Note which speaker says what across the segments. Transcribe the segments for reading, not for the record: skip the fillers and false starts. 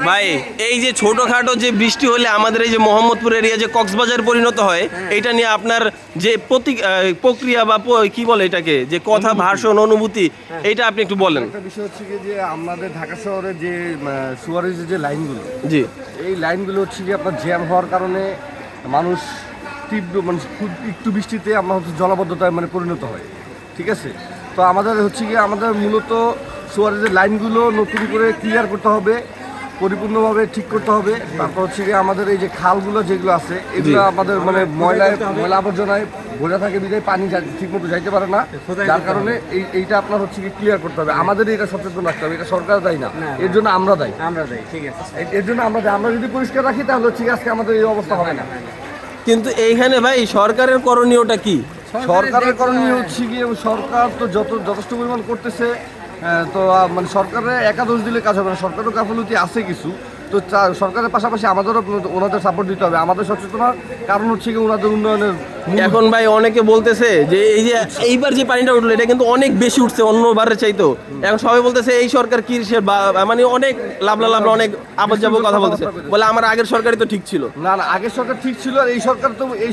Speaker 1: ভাই এই যে ছোটখাটো যে বৃষ্টি হলে আমাদের এই যে মোহাম্মদপুর এরিয়া যে কক্সবাজার পরিণত হয়, এটা নিয়ে আপনার যে প্রক্রিয়া বা কি বলে এটাকে, যে কথা ভাষণ অনুভূতি, এইটা আপনি একটু বলেন।
Speaker 2: একটা বিষয় হচ্ছে কি যে আমাদের ঢাকা শহরে যে সুয়ারেজের যে লাইনগুলো,
Speaker 1: জি,
Speaker 2: এই লাইনগুলো হচ্ছে কি আপনার জ্যাম হওয়ার কারণে মানুষ তীব্র মানে খুব একটু বৃষ্টিতে আমরা হচ্ছে জলাবদ্ধতায় মানে পরিণত হয়। ঠিক আছে, তো আমাদের হচ্ছে কি আমাদের মূলত সুয়ারেজের লাইনগুলো নতুন করে ক্লিয়ার করতে হবে, পরিপূর্ণভাবে ঠিক করতে হবে। তারপর হচ্ছে কি আমাদের এই যে খালগুলো যেগুলো আছে এগুলো আমাদের মানে ময়লা আবর্জনায় ভরে থাকে, বিধায় পানি ঠিক মতো যাইতে পারে না, যার কারণে এইটা আপনার হচ্ছে কি ক্লিয়ার করতে হবে। আমাদের এটা সচেতন রাখতে হবে, এটা সরকার দায়ী না, এর জন্য আমরা দায়ী।
Speaker 3: ঠিক আছে,
Speaker 2: এর জন্য আমরা যদি পরিষ্কার রাখি তাহলে হচ্ছে কি আজকে আমাদের এই অবস্থা হবে না।
Speaker 1: কিন্তু এইখানে ভাই সরকারের করণীয়টা কি?
Speaker 2: সরকারের করণীয় হচ্ছে কি, সরকার তো যথেষ্ট পরিমাণ করতেছে, তো মানে সরকারের একা দোষ দিলে কাজ হবে না, সরকারও গাফিলতি আছে কিছু। তো সরকারের পাশাপাশি আমাদেরও ওনাদের সাপোর্ট দিতে হবে। আমাদের সচেতনার কারণ হচ্ছে কি ওনাদের উন্নয়নের।
Speaker 1: এখন ভাই অনেকে বলতেছে যে এই যে এইবার যে পানিটা উঠলো এটা কিন্তু অনেক বেশি উঠছে অন্যবারের চাইতো। এখন সবাই বলতেছে এই সরকার কি মানে অনেক লাভলা অনেক আবার যাবো কথা বলতেছে, বলে আমার আগের সরকারই তো ঠিক ছিল।
Speaker 2: না, আগের সরকার ঠিক ছিল, আর এই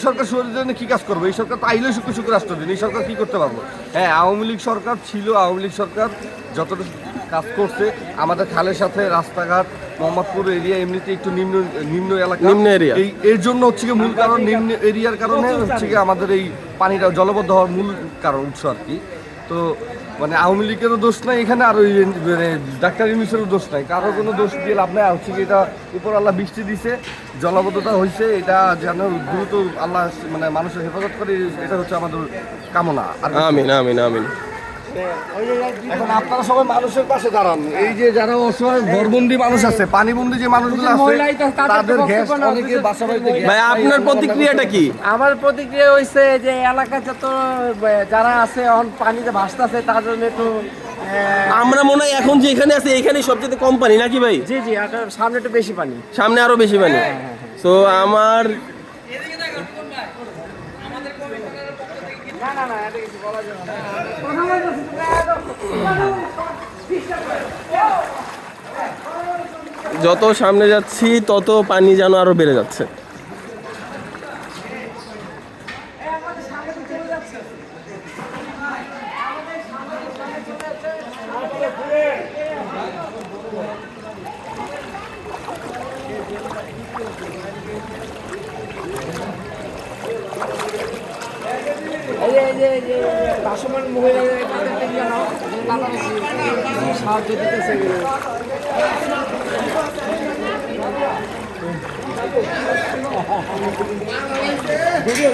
Speaker 2: সরকার শরীরের জন্য কি কাজ করবে? এই সরকার তো আইলে শুক্র রাষ্ট্রদিন, এই সরকার কি করতে পারবো? হ্যাঁ, আওয়ামী লীগ সরকার ছিল, আওয়ামী লীগ সরকার যতটা কাজ করছে আমাদের খালের সাথে রাস্তাঘাট, মোহাম্মদপুর এরিয়া এমনিতে একটু নিম্ন এলাকা,
Speaker 1: নিম্ন এরিয়া,
Speaker 2: এর জন্য হচ্ছে কি মূল কারণ নিম্ন এরিয়ার কারণে হচ্ছে কি আমাদের এই পানিটা জলবদ্ধ হওয়ার মূল কারণ উৎস আর কি। তো মানে আওয়ামী লীগেরও দোষ নাই এখানে, আর ওই মানে ডাক্তার ইউনিসেরও দোষ নাই, কারো কোনো দোষ দিয়ে লাভ নাই। হচ্ছে কি এটা উপর আল্লাহ বৃষ্টি দিছে, জলাবদ্ধতা হয়েছে, এটা যেন দ্রুত আল্লাহ মানে মানুষের হেফাজত করে, এটা হচ্ছে আমাদের কামনা।
Speaker 1: আমিন আমিন আমিন।
Speaker 2: এখন আপনারা সবাই মানুষের পাশে দাঁড়ান। এই যে যারা অসহায় ঘরবন্দি মানুষ আছে, পানিবন্দি যে মানুষগুলো আছে, তাদের গ্যাস অনেকে বাসা বাড়িতে।
Speaker 1: ভাই আপনার প্রতিক্রিয়াটা কি?
Speaker 3: আমার প্রতিক্রিয়া হইছে যে এলাকা যত যারা আছে পানিতে ভাসতেছে তার জন্য একটু
Speaker 1: আমরা মনে হয় এখন যে এখানে আছে এখানে সবচেয়ে কম পানি নাকি ভাই?
Speaker 3: জি জি, সামনে একটু বেশি পানি,
Speaker 1: সামনে আরো বেশি পানি। তো আমার যত সামনে যাচ্ছি তত পানি যেন আরো বেড়ে যাচ্ছে।
Speaker 3: ভাসমান মহিলাদের সাহায্য দিতেছে। ভিডিও